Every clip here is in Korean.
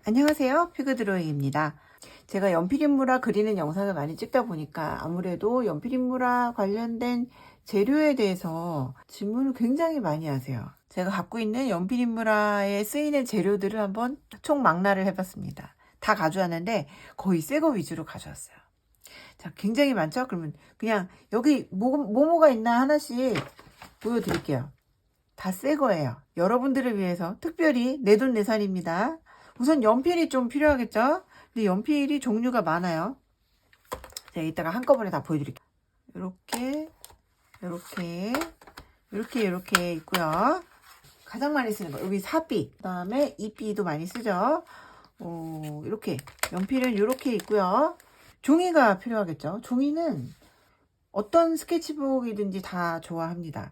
안녕하세요, 피그드로잉입니다. 제가 연필인물화 그리는 영상을 많이 찍다 보니까 아무래도 연필인물화 관련된 재료에 대해서 질문을 굉장히 많이 하세요. 제가 갖고 있는 연필인물화에 쓰이는 재료들을 한번 총망라를 해봤습니다. 다 가져왔는데 거의 새 거 위주로 가져왔어요. 자, 굉장히 많죠? 그러면 그냥 여기 뭐가 있나 하나씩 보여드릴게요. 다 새 거예요. 여러분들을 위해서 특별히 내돈내산입니다. 우선 연필이 좀 필요하겠죠? 근데 연필이 종류가 많아요. 제가 이따가 한꺼번에 다 보여드릴게요. 이렇게 있고요. 가장 많이 쓰는 거 여기 사비, 그 다음에 이비도 많이 쓰죠. 이렇게 연필은 이렇게 있고요. 종이가 필요하겠죠. 종이는 어떤 스케치북이든지 다 좋아합니다.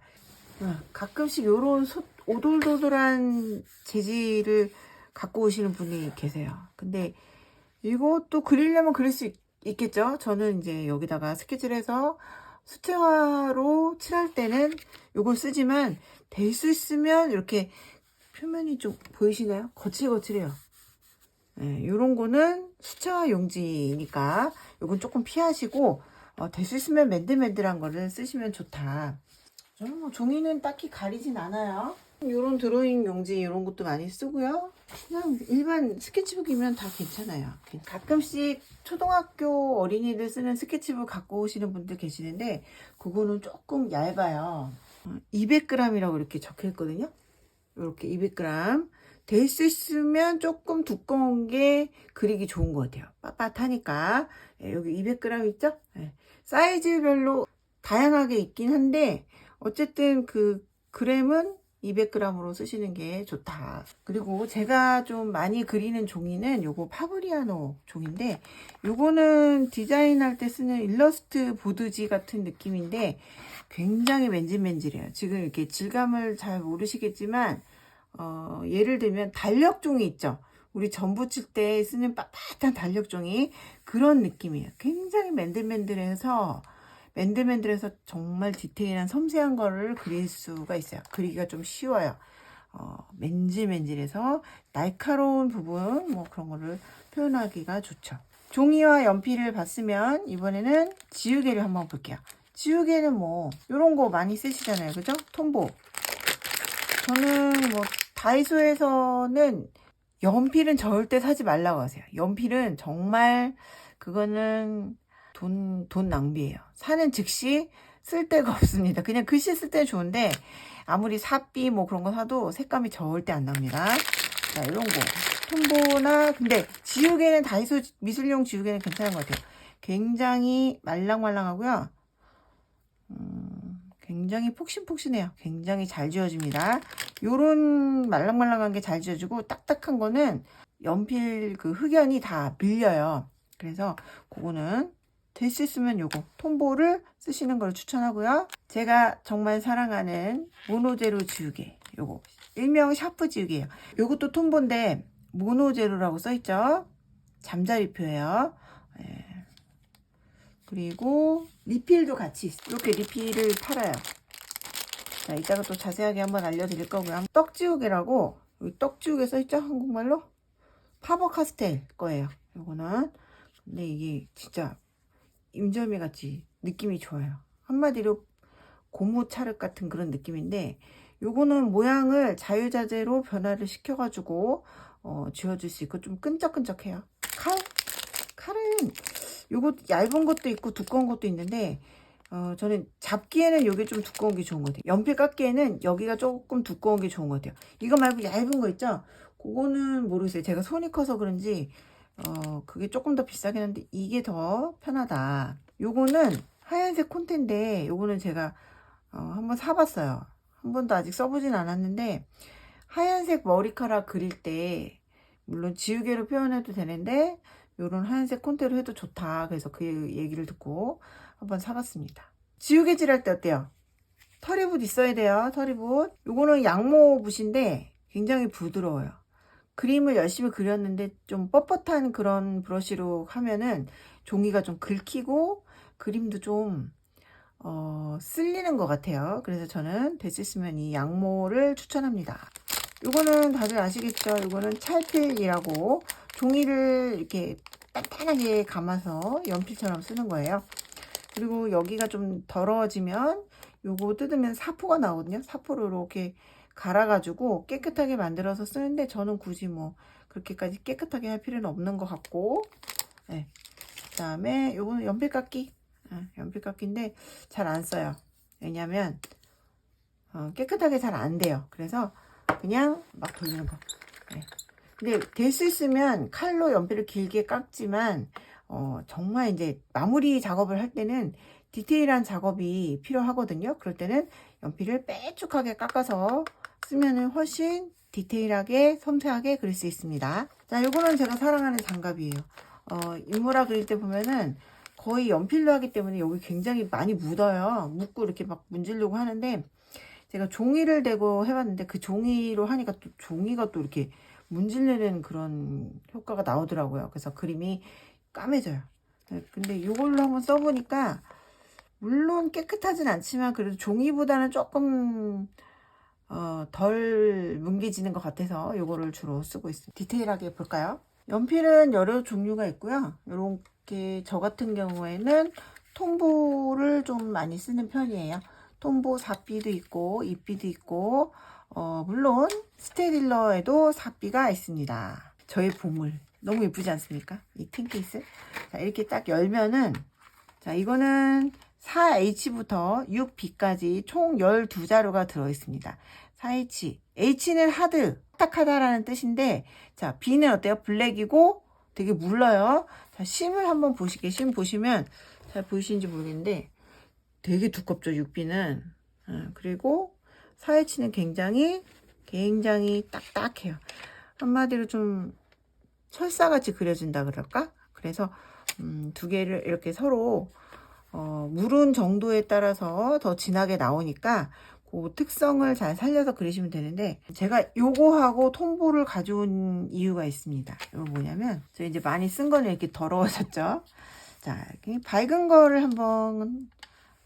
가끔씩 이런 오돌도돌한 재질을 갖고 오시는 분이 계세요. 근데 이것도 그리려면 그릴 수 있겠죠. 저는 이제 여기다가 스케치를 해서 수채화로 칠할 때는 이걸 쓰지만 될 수 있으면 이렇게 표면이 좀 보이시나요? 거칠거칠해요. 네, 이런 거는 수채화 용지니까 이건 조금 피하시고 될 수 있으면 맨들맨들한 거를 쓰시면 좋다. 저는 뭐 종이는 딱히 가리진 않아요. 이런 드로잉 용지 이런 것도 많이 쓰고요. 그냥 일반 스케치북이면 다 괜찮아요. 가끔씩 초등학교 어린이들 쓰는 스케치북 갖고 오시는 분들 계시는데 그거는 조금 얇아요. 200g이라고 이렇게 적혀 있거든요. 이렇게 200g. 될 수 있으면 조금 두꺼운 게 그리기 좋은 것 같아요. 빳빳하니까. 여기 200g 있죠? 사이즈별로 다양하게 있긴 한데 어쨌든 그 그램은 200g으로 쓰시는 게 좋다. 그리고 제가 좀 많이 그리는 종이는 요거 파브리아노 종인데 요거는 디자인할 때 쓰는 일러스트 보드지 같은 느낌인데 굉장히 맨질맨질해요. 지금 이렇게 질감을 잘 모르시겠지만 예를 들면 달력종이 있죠. 우리 전 붙일 때 쓰는 빳빳한 달력종이 그런 느낌이에요. 굉장히 맨들맨들해서 정말 디테일한 섬세한 거를 그릴 수가 있어요. 그리기가 좀 쉬워요. 맨질맨질해서 날카로운 부분 뭐 그런 거를 표현하기가 좋죠. 종이와 연필을 봤으면 이번에는 지우개를 한번 볼게요. 지우개는 뭐 이런 거 많이 쓰시잖아요. 그죠? 톰보. 저는 뭐 다이소에서는 연필은 절대 사지 말라고 하세요. 연필은 정말 그거는 돈 낭비예요. 사는 즉시 쓸 데가 없습니다. 그냥 글씨 쓸 때는 좋은데 아무리 사비 뭐 그런 거 사도 색감이 절대 안 납니다. 자, 이런 거 톰보나 근데 지우개는 다이소 미술용 지우개는 괜찮은 것 같아요. 굉장히 말랑말랑하고요. 굉장히 폭신폭신해요. 굉장히 잘 지워집니다. 요런 말랑말랑한 게 잘 지워지고 딱딱한 거는 연필 그 흑연이 다 밀려요. 그래서 그거는 될 수 있으면 요거 톰보를 쓰시는 걸 추천하고요. 제가 정말 사랑하는 모노제로 지우개 요거 일명 샤프 지우개예요. 요것도 톰보인데 모노제로라고 써있죠. 잠자리표예요. 그리고 리필도 같이 있어요. 이렇게 리필을 팔아요. 자, 이따가 또 자세하게 한번 알려드릴 거고요. 떡지우개라고 여기 떡지우개 써있죠? 한국말로 파버 카스텔 거예요. 요거는 근데 이게 진짜 임절미 같이 느낌이 좋아요. 한마디로 고무 찰흙 같은 그런 느낌인데 요거는 모양을 자유자재로 변화를 시켜가지고 지워줄 수 있고 좀 끈적끈적해요. 칼은 요거 얇은 것도 있고 두꺼운 것도 있는데 저는 잡기에는 요게 좀 두꺼운 게 좋은 것 같아요. 연필 깎기에는 여기가 조금 두꺼운 게 좋은 것 같아요. 이거 말고 얇은 거 있죠? 그거는 모르겠어요. 제가 손이 커서 그런지 그게 조금 더 비싸긴 한데 이게 더 편하다. 요거는 하얀색 콘텐데 요거는 제가 한번 사봤어요. 한 번도 아직 써보진 않았는데 하얀색 머리카락 그릴 때 물론 지우개로 표현해도 되는데 요런 하얀색 콘테로 해도 좋다. 그래서 그 얘기를 듣고 한번 사봤습니다. 지우개 칠할 때 어때요? 터리붓 있어야 돼요. 터리붓. 요거는 양모 붓인데 굉장히 부드러워요. 그림을 열심히 그렸는데 좀 뻣뻣한 그런 브러쉬로 하면은 종이가 좀 긁히고 그림도 좀 쓸리는 것 같아요. 그래서 저는 될 수 있으면 이 양모를 추천합니다. 요거는 다들 아시겠죠? 요거는 찰필이라고 종이를 이렇게 단단하게 감아서 연필처럼 쓰는 거예요. 그리고 여기가 좀 더러워지면 요거 뜯으면 사포가 나오거든요. 사포를 이렇게 갈아가지고 깨끗하게 만들어서 쓰는데 저는 굳이 뭐 그렇게까지 깨끗하게 할 필요는 없는 것 같고, 네. 그 다음에 요거는 연필깎이. 연필깎이인데 잘 안 써요. 왜냐면 깨끗하게 잘 안 돼요. 그래서 그냥 막 돌리는 거. 네. 근데 될 수 있으면 칼로 연필을 길게 깎지만 정말 이제 마무리 작업을 할 때는 디테일한 작업이 필요하거든요. 그럴 때는 연필을 빼쭉하게 깎아서 쓰면은 훨씬 디테일하게 섬세하게 그릴 수 있습니다. 자, 요거는 제가 사랑하는 장갑이에요. 인물화 그릴 때 보면은 거의 연필로 하기 때문에 여기 굉장히 많이 묻어요. 묻고 이렇게 막 문지르려고 하는데 제가 종이를 대고 해봤는데 그 종이로 하니까 또 종이가 또 이렇게 문지르는 그런 효과가 나오더라고요. 그래서 그림이 까매져요. 근데 이걸로 한번 써보니까 물론 깨끗하진 않지만 그래도 종이보다는 조금 덜 뭉개지는 것 같아서 이거를 주로 쓰고 있습니다. 디테일하게 볼까요? 연필은 여러 종류가 있고요. 이렇게 저 같은 경우에는 톰보를 좀 많이 쓰는 편이에요. 톰보 4B도 있고 2B도 있고 물론 스테딜러에도 4B가 있습니다. 저의 보물 너무 예쁘지 않습니까? 이 tin 케이스. 자, 이렇게 딱 열면은 자, 이거는 4H부터 6B까지 총 12자루가 들어 있습니다. 4H. H는 하드, 딱딱하다라는 뜻인데, 자, B는 어때요? 블랙이고 되게 물러요. 자, 심을 한번 보시게. 심 보시면 잘 보이시는지 모르겠는데 되게 두껍죠, 6B는. 그리고 4H는 굉장히 딱딱해요. 한마디로 좀 철사같이 그려진다 그럴까? 그래서 두 개를 이렇게 서로 물은 정도에 따라서 더 진하게 나오니까 그 특성을 잘 살려서 그리시면 되는데 제가 요거하고 톰보를 가져온 이유가 있습니다. 이거 뭐냐면 저 이제 많이 쓴 거는 이렇게 더러워졌죠. 자, 이렇게 밝은 거를 한번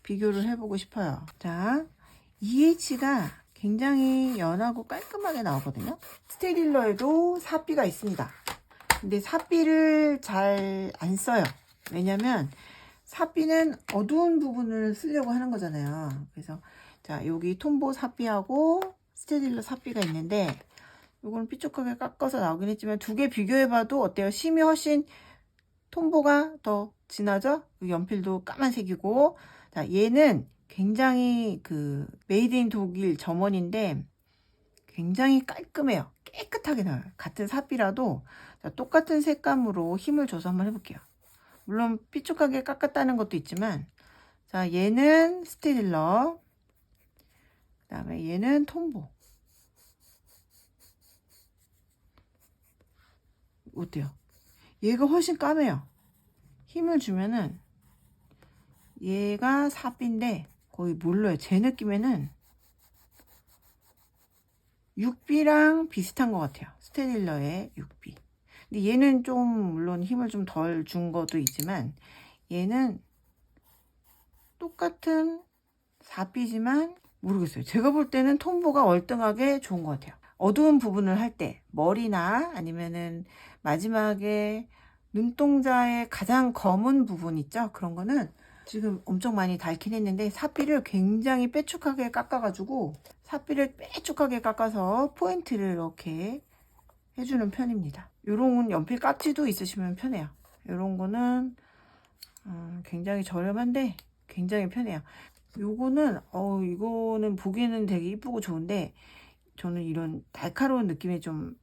비교를 해보고 싶어요. 자, EH가 굉장히 연하고 깔끔하게 나오거든요. 스테딜러에도 4B가 있습니다. 근데 4B를 잘 안 써요. 왜냐면 4B는 어두운 부분을 쓰려고 하는 거잖아요. 그래서 자, 여기 톰보 4B하고 스테딜러 4B가 있는데 이거는 삐죽하게 깎아서 나오긴 했지만 두 개 비교해봐도 어때요? 심이 훨씬 톰보가 더 진하죠? 연필도 까만색이고 자, 얘는 굉장히 그 메이드 인 독일 점원인데 굉장히 깔끔해요. 깨끗하게 나와요. 같은 4B라도 자, 똑같은 색감으로 힘을 줘서 한번 해볼게요. 물론 삐죽하게 깎았다는 것도 있지만 자, 얘는 스테딜러 그 다음에 얘는 톰보. 어때요? 얘가 훨씬 까매요. 힘을 주면은 얘가 4B인데 거의 몰라요. 제 느낌에는 6B랑 비슷한 것 같아요. 스테딜러의 6B. 근데 얘는 좀 물론 힘을 좀 덜 준 것도 있지만 얘는 똑같은 4B지만 모르겠어요. 제가 볼 때는 톰보가 월등하게 좋은 것 같아요. 어두운 부분을 할 때 머리나 아니면은 마지막에 눈동자의 가장 검은 부분 있죠? 그런 거는 지금 엄청 많이 닳긴 했는데 4B를 굉장히 빼쭉하게 깎아가지고 4B를 빼쭉하게 깎아서 포인트를 이렇게 해주는 편입니다. 요런 연필 깍지도 있으시면 편해요. 요런 거는 굉장히 저렴한데 굉장히 편해요. 요거는 이거는 보기에는 되게 이쁘고 좋은데 저는 이런 날카로운 느낌이 좀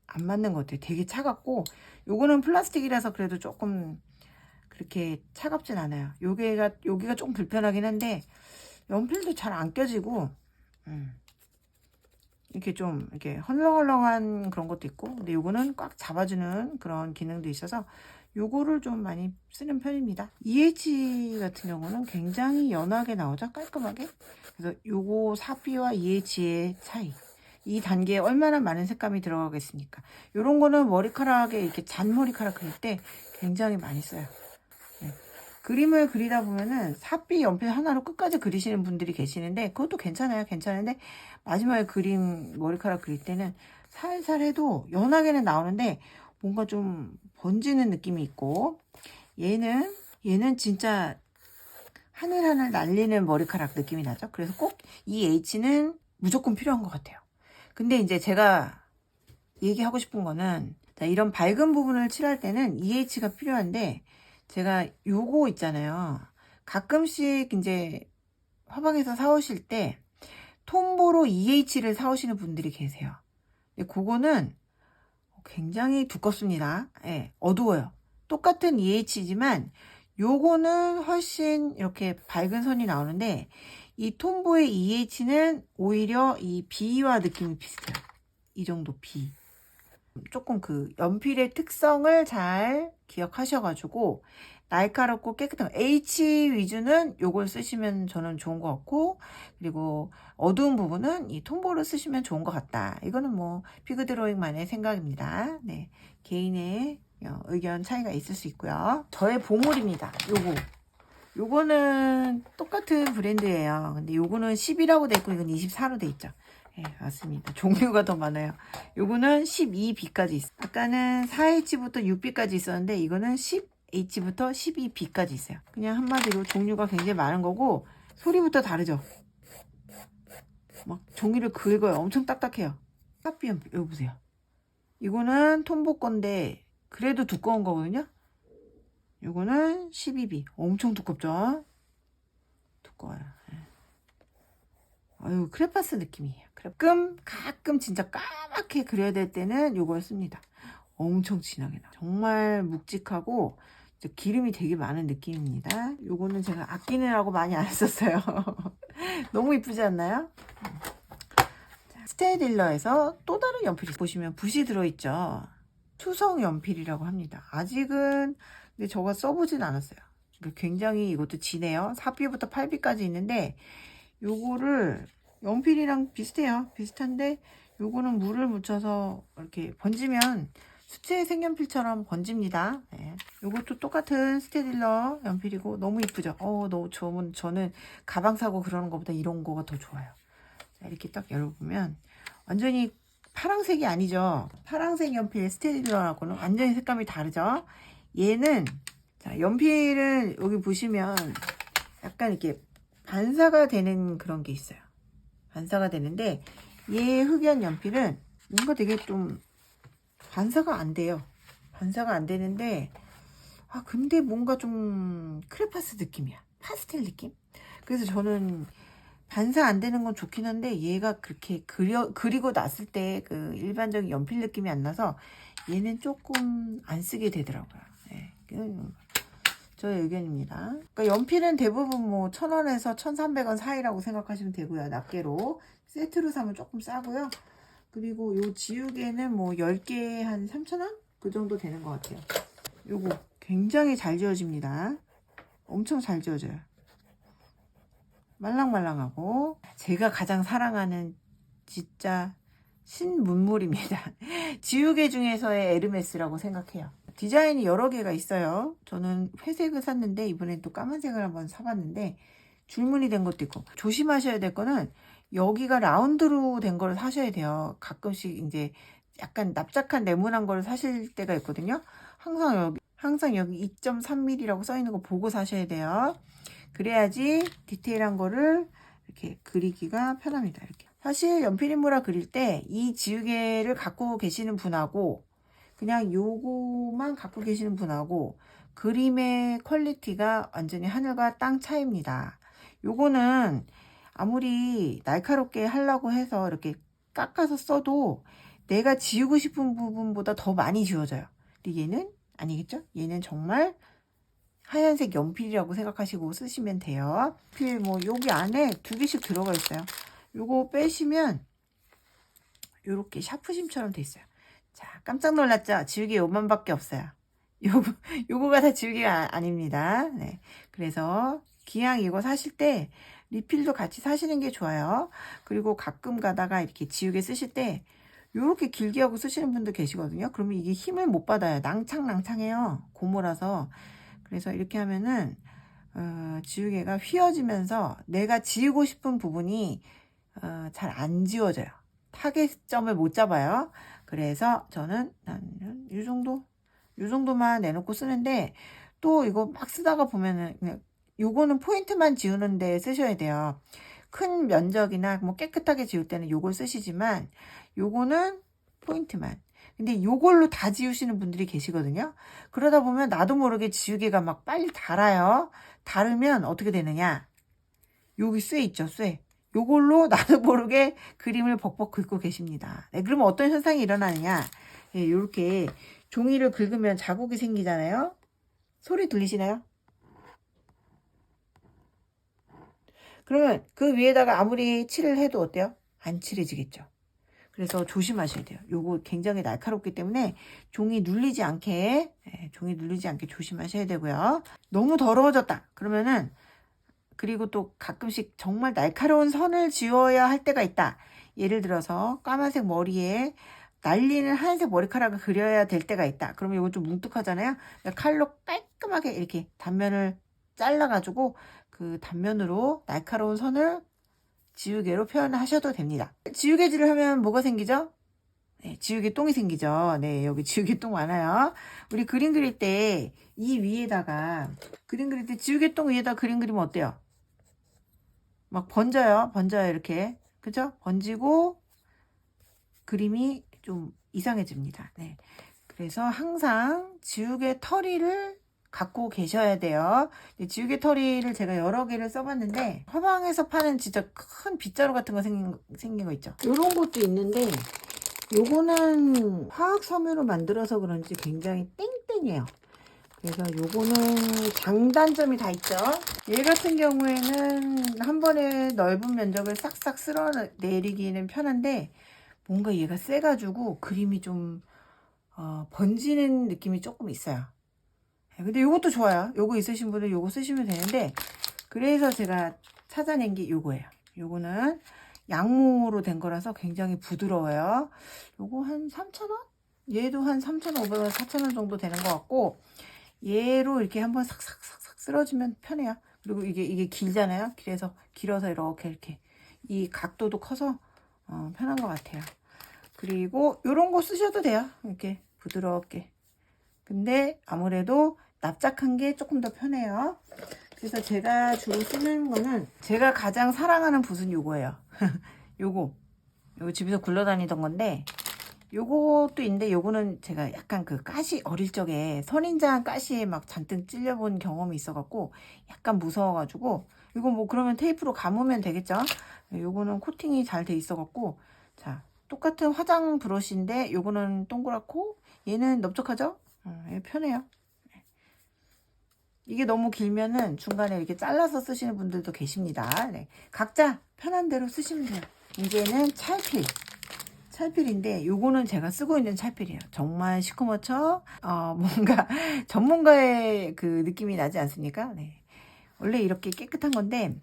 안 맞는 것 같아요. 되게 차갑고 요거는 플라스틱이라서 그래도 조금 그렇게 차갑진 않아요. 여기가 조금 불편하긴 한데 연필도 잘 안 껴지고 이렇게 좀 이렇게 헐렁헐렁한 그런 것도 있고 근데 요거는 꽉 잡아주는 그런 기능도 있어서 요거를 좀 많이 쓰는 편입니다. EH 같은 경우는 굉장히 연하게 나오죠. 깔끔하게. 그래서 요거 4B와 EH의 차이. 이 단계에 얼마나 많은 색감이 들어가겠습니까? 요런 거는 머리카락에 이렇게 잔머리카락 그릴 때 굉장히 많이 써요. 네. 그림을 그리다 보면은 4B 연필 하나로 끝까지 그리시는 분들이 계시는데 그것도 괜찮아요. 괜찮은데 마지막에 그림 머리카락 그릴 때는 살살 해도 연하게는 나오는데 뭔가 좀 번지는 느낌이 있고, 얘는 진짜 하늘하늘 날리는 머리카락 느낌이 나죠. 그래서 꼭 이 H는 무조건 필요한 것 같아요. 근데 이제 제가 얘기하고 싶은 거는, 자, 이런 밝은 부분을 칠할 때는 EH가 필요한데, 제가 요거 있잖아요. 가끔씩 이제 화방에서 사오실 때 톰보로 EH를 사오시는 분들이 계세요. 근데 그거는 굉장히 두껍습니다. 예, 어두워요. 똑같은 EH지만 요거는 훨씬 이렇게 밝은 선이 나오는데, 이 톰보의 EH는 오히려 이 B와 느낌이 비슷해요. 이 정도 B. 조금 그 연필의 특성을 잘 기억하셔가지고 날카롭고 깨끗한 H 위주는 요걸 쓰시면 저는 좋은 것 같고, 그리고 어두운 부분은 이 톰보를 쓰시면 좋은 것 같다. 이거는 뭐 피그드로잉만의 생각입니다. 네, 개인의 의견 차이가 있을 수 있고요. 저의 보물입니다. 요거는 똑같은 브랜드예요. 근데 요거는 10이라고 돼 있고 이건 24로 돼 있죠. 네, 맞습니다. 종류가 더 많아요. 요거는 12B까지 있어요. 아까는 4H부터 6B까지 있었는데 이거는 10H부터 12B까지 있어요. 그냥 한마디로 종류가 굉장히 많은 거고, 소리부터 다르죠. 막 종이를 긁어요. 엄청 딱딱해요. 카피 연필 여기 보세요. 이거는 톰보 건데 그래도 두꺼운 거거든요. 요거는 12B. 엄청 두껍죠. 두꺼워요. 아유, 크레파스 느낌이에요. 가끔 진짜 까맣게 그려야 될 때는 요걸 씁니다. 엄청 진하게 나. 정말 묵직하고 기름이 되게 많은 느낌입니다. 요거는 제가 아끼느라고 많이 안 썼어요. 너무 이쁘지 않나요? 스테딜러에서 또 다른 연필이 보시면 붓이 들어있죠. 투성 연필이라고 합니다. 아직은 근데 저가 써보진 않았어요. 굉장히 이것도 진해요. 4B부터 8B까지 있는데 요거를 연필이랑 비슷해요. 비슷한데 요거는 물을 묻혀서 이렇게 번지면 수채 색연필처럼 번집니다. 네. 요것도 똑같은 스테딜러 연필이고 너무 이쁘죠. 너무 좋은. 저는 가방 사고 그러는 것보다 이런 거가 더 좋아요. 자, 이렇게 딱 열어보면 완전히 파랑색이 아니죠. 파랑색 연필 스테딜러하고는 완전히 색감이 다르죠. 얘는 자, 연필은 여기 보시면 약간 이렇게 반사가 되는 그런 게 있어요. 반사가 되는데 얘 흑연 연필은 뭔가 되게 좀 반사가 안 돼요. 반사가 안 되는데 근데 뭔가 좀 크레파스 느낌이야. 파스텔 느낌? 그래서 저는 반사 안 되는 건 좋긴 한데 얘가 그렇게 그리고 났을 때 그 일반적인 연필 느낌이 안 나서 얘는 조금 안 쓰게 되더라고요. 네. 저의 의견입니다. 그러니까 연필은 대부분 뭐 1,000원에서 1,300원 사이라고 생각하시면 되고요. 낱개로 세트로 사면 조금 싸고요. 그리고 요 지우개는 뭐 10개에 한 3,000원? 그 정도 되는 것 같아요. 요거 굉장히 잘 지워집니다. 엄청 잘 지워져요. 말랑말랑하고 제가 가장 사랑하는 진짜 신문물입니다. 지우개 중에서의 에르메스라고 생각해요. 디자인이 여러 개가 있어요. 저는 회색을 샀는데 이번엔 또 까만색을 한번 사봤는데 줄무늬 된 것도 있고, 조심하셔야 될 거는 여기가 라운드로 된 걸 사셔야 돼요. 가끔씩 이제 약간 납작한 네모난 걸 사실 때가 있거든요. 항상 여기 2.3mm라고 써 있는 거 보고 사셔야 돼요. 그래야지 디테일한 거를 이렇게 그리기가 편합니다. 이렇게. 사실 연필인물화 그릴 때 이 지우개를 갖고 계시는 분하고 그냥 요거만 갖고 계시는 분하고 그림의 퀄리티가 완전히 하늘과 땅 차이입니다. 요거는 아무리 날카롭게 하려고 해서 이렇게 깎아서 써도 내가 지우고 싶은 부분보다 더 많이 지워져요. 근데 얘는 아니겠죠? 얘는 정말 하얀색 연필이라고 생각하시고 쓰시면 돼요. 연필 뭐 여기 안에 2개씩 들어가 있어요. 요거 빼시면 요렇게 샤프심처럼 돼 있어요. 자, 깜짝 놀랐죠? 지우개 요만밖에 없어요. 요거가 다 지우개가 아닙니다. 네. 그래서 기왕 이거 사실 때 리필도 같이 사시는 게 좋아요. 그리고 가끔 가다가 이렇게 지우개 쓰실 때 요렇게 길게 하고 쓰시는 분도 계시거든요. 그러면 이게 힘을 못 받아요. 낭창낭창해요. 고무라서. 그래서 이렇게 하면은 지우개가 휘어지면서 내가 지우고 싶은 부분이 잘 안 지워져요. 타겟점을 못 잡아요. 그래서 저는 이 정도만 내놓고 쓰는데, 또 이거 막 쓰다가 보면은 그냥 요거는 포인트만 지우는데 쓰셔야 돼요. 큰 면적이나 뭐 깨끗하게 지울 때는 요걸 쓰시지만 요거는 포인트만. 근데 요걸로 다 지우시는 분들이 계시거든요. 그러다 보면 나도 모르게 지우개가 막 빨리 닳아요. 닳으면 어떻게 되느냐, 여기 쇠 있죠, 쇠. 요걸로 나도 모르게 그림을 벅벅 긁고 계십니다. 네, 그러면 어떤 현상이 일어나느냐, 예, 이렇게 종이를 긁으면 자국이 생기잖아요. 소리 들리시나요? 그러면 그 위에다가 아무리 칠을 해도 어때요? 안 칠해지겠죠. 그래서 조심하셔야 돼요. 요거 굉장히 날카롭기 때문에 종이 눌리지 않게, 종이 눌리지 않게 조심하셔야 되고요. 너무 더러워졌다 그러면은, 그리고 또 가끔씩 정말 날카로운 선을 지워야 할 때가 있다. 예를 들어서 까만색 머리에 날리는 하얀색 머리카락을 그려야 될 때가 있다. 그러면 이건 좀 뭉툭하잖아요. 칼로 깔끔하게 이렇게 단면을 잘라가지고 그 단면으로 날카로운 선을 지우개로 표현하셔도 됩니다. 지우개질을 하면 뭐가 생기죠? 네, 지우개 똥이 생기죠. 네, 여기 지우개 똥 많아요. 우리 그림 그릴 때 이 위에다가, 그림 그릴 때 지우개 똥 위에다 그림 그리면 어때요? 막 번져요. 이렇게. 그죠? 번지고 그림이 좀 이상해집니다. 네. 그래서 항상 지우개 털이를 갖고 계셔야 돼요. 지우개 털이를 제가 여러 개를 써봤는데, 화방에서 파는 진짜 큰 빗자루 같은 거 생긴 거 있죠. 이런 것도 있는데, 요거는 화학 섬유로 만들어서 그런지 굉장히 땡땡해요. 그래서 요거는 장단점이 다 있죠. 얘 같은 경우에는 한 번에 넓은 면적을 싹싹 쓸어내리기는 편한데, 뭔가 얘가 세가지고 그림이 좀 번지는 느낌이 조금 있어요. 근데 요것도 좋아요. 요거 있으신 분은 요거 쓰시면 되는데, 그래서 제가 찾아낸 게 요거예요. 요거는 양모로 된 거라서 굉장히 부드러워요. 요거 한 3,000원? 얘도 한 3,500원, 4,000원 정도 되는 것 같고, 얘로 이렇게 한번 싹싹싹싹 쓸어주면 편해요. 그리고 이게 길잖아요. 길어서 이렇게 이 각도도 커서 편한 것 같아요. 그리고 요런 거 쓰셔도 돼요. 이렇게 부드럽게. 근데 아무래도 납작한 게 조금 더 편해요. 그래서 제가 주로 쓰는 거는, 제가 가장 사랑하는 붓은 요거예요. 요거 집에서 굴러다니던 건데, 요것도 있는데, 요거는 제가 약간 그 가시, 어릴 적에 선인장 가시에 막 잔뜩 찔려본 경험이 있어갖고 약간 무서워가지고, 이거 뭐 그러면 테이프로 감으면 되겠죠. 요거는 코팅이 잘 돼 있어갖고, 자, 똑같은 화장 브러쉬인데 요거는 동그랗고 얘는 넓적하죠. 편해요. 이게 너무 길면은 중간에 이렇게 잘라서 쓰시는 분들도 계십니다. 네. 각자 편한 대로 쓰시면 돼요. 이제는 찰필인데, 요거는 제가 쓰고 있는 찰필이에요. 정말 시커멓죠? 뭔가 전문가의 그 느낌이 나지 않습니까? 네. 원래 이렇게 깨끗한 건데,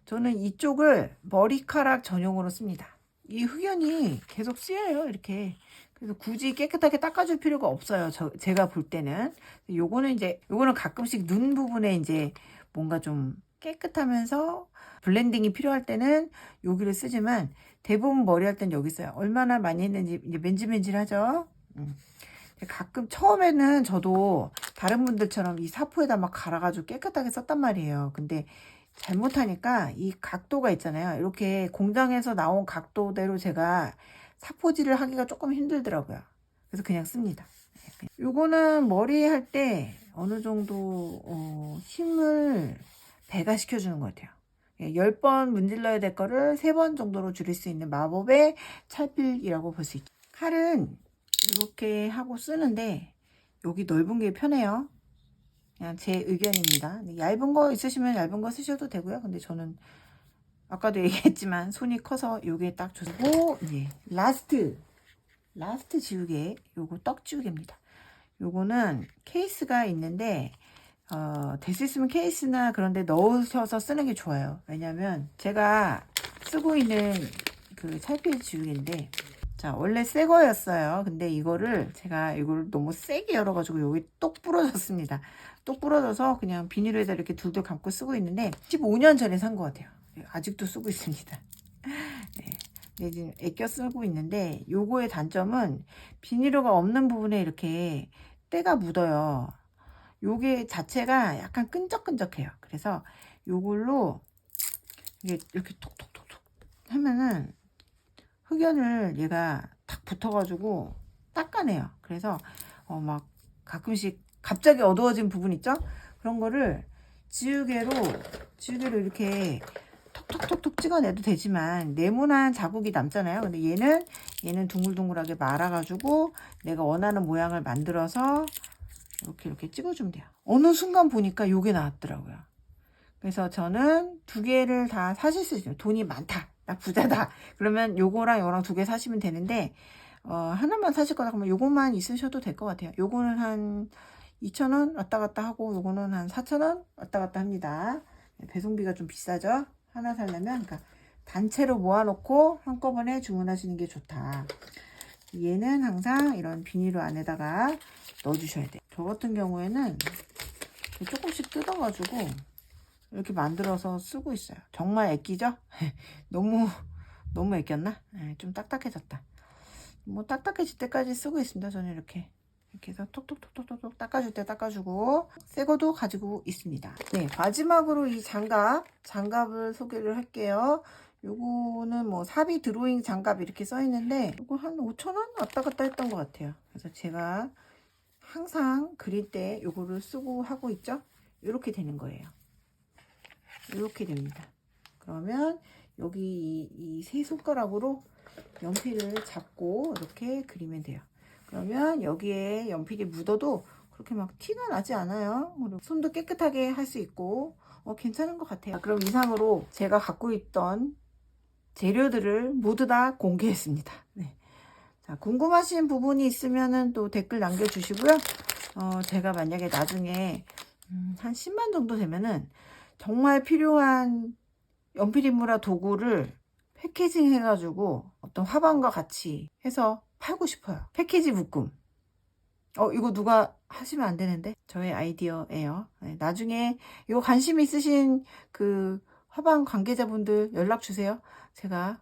저는 이쪽을 머리카락 전용으로 씁니다. 이 흑연이 계속 쓰여요, 이렇게. 그래서 굳이 깨끗하게 닦아줄 필요가 없어요. 제가 볼 때는. 요거는 가끔씩 눈 부분에 이제 뭔가 좀 깨끗하면서 블렌딩이 필요할 때는 여기를 쓰지만, 대부분 머리 할 땐 여기 써요. 얼마나 많이 했는지 이제 맨질맨질하죠. 가끔 처음에는 저도 다른 분들처럼 이 사포에다 막 갈아가지고 깨끗하게 썼단 말이에요. 근데 잘못하니까 이 각도가 있잖아요. 이렇게 공장에서 나온 각도대로 제가 사포질을 하기가 조금 힘들더라고요. 그래서 그냥 씁니다. 요거는 머리 할 때 어느 정도 힘을 배가시켜주는 것 같아요. 10번 문질러야 될 거를 3번 정도로 줄일 수 있는 마법의 찰필이라고 볼 수 있죠. 칼은 이렇게 하고 쓰는데, 여기 넓은 게 편해요. 그냥 제 의견입니다. 얇은 거 있으시면 얇은 거 쓰셔도 되고요. 근데 저는 아까도 얘기했지만 손이 커서 요게 딱 좋고, 이제 라스트 지우개, 요거 떡 지우개입니다. 요거는 케이스가 있는데, 될 수 있으면 케이스나 그런 데 넣으셔서 쓰는 게 좋아요. 왜냐면 제가 쓰고 있는 그 찰필 지우개인데, 자, 원래 새 거였어요. 근데 제가 이걸 너무 세게 열어가지고 여기 똑 부러졌습니다. 똑 부러져서 그냥 비닐에다 이렇게 둘둘 감고 쓰고 있는데, 15년 전에 산 것 같아요. 아직도 쓰고 있습니다. 네. 지금 애껴 쓰고 있는데 요거의 단점은 비닐로가 없는 부분에 이렇게 때가 묻어요. 요게 자체가 약간 끈적끈적해요. 그래서 요걸로 이게 이렇게 톡톡톡톡 하면은 흑연을 얘가 탁 붙어가지고 닦아내요. 그래서 막 가끔씩 갑자기 어두워진 부분 있죠? 그런 거를 지우개로 이렇게 톡톡톡톡 찍어내도 되지만 네모난 자국이 남잖아요. 근데 얘는 둥글둥글하게 말아가지고 내가 원하는 모양을 만들어서 이렇게 찍어주면 돼요. 어느 순간 보니까 요게 나왔더라고요. 그래서 저는 두 개를 다 사실 수 있어요. 돈이 많다, 나 부자다, 그러면 요거랑 요거랑 두 개 사시면 되는데 하나만 사실 거다 그러면 요것만 있으셔도 될 것 같아요. 요거는 한 2,000원 왔다 갔다 하고 요거는 한 4,000원 왔다 갔다 합니다. 배송비가 좀 비싸죠. 하나 살려면. 그러니까 단체로 모아놓고 한꺼번에 주문하시는 게 좋다. 얘는 항상 이런 비닐로 안에다가 넣어주셔야 돼요. 저 같은 경우에는 조금씩 뜯어가지고 이렇게 만들어서 쓰고 있어요. 정말 애끼죠? 너무 애꼈나? 좀 딱딱해졌다. 뭐 딱딱해질 때까지 쓰고 있습니다. 저는 이렇게 해서 톡톡톡톡톡 닦아줄 때 닦아주고 새 거도 가지고 있습니다. 네, 마지막으로 이 장갑을 소개를 할게요. 요거는 뭐 사비 드로잉 장갑 이렇게 써 있는데 요거 한 5,000원 왔다 갔다 했던 것 같아요. 그래서 제가 항상 그릴 때 요거를 쓰고 하고 있죠. 이렇게 되는 거예요. 이렇게 됩니다. 그러면 여기 이 세 손가락으로 연필을 잡고 이렇게 그리면 돼요. 그러면 여기에 연필이 묻어도 그렇게 막 티가 나지 않아요. 그리고 손도 깨끗하게 할 수 있고 괜찮은 것 같아요. 그럼 이상으로 제가 갖고 있던 재료들을 모두 다 공개했습니다. 네. 자, 궁금하신 부분이 있으면 또 댓글 남겨주시고요. 제가 만약에 나중에 한 10만 정도 되면은 정말 필요한 연필 인물화 도구를 패키징 해가지고 어떤 화방과 같이 해서 팔고 싶어요. 패키지 묶음. 이거 누가 하시면 안 되는데? 저의 아이디어예요. 네, 나중에 이거 관심 있으신 그 화방 관계자분들 연락 주세요. 제가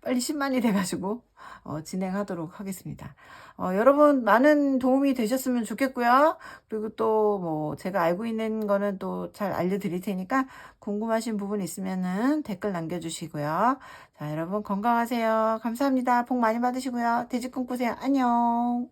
빨리 10만이 돼가지고 진행하도록 하겠습니다. 여러분 많은 도움이 되셨으면 좋겠고요. 그리고 또 뭐 제가 알고 있는 거는 또 잘 알려드릴 테니까 궁금하신 부분 있으면은 댓글 남겨주시고요. 자, 여러분 건강하세요. 감사합니다. 복 많이 받으시고요. 돼지 꿈꾸세요. 안녕.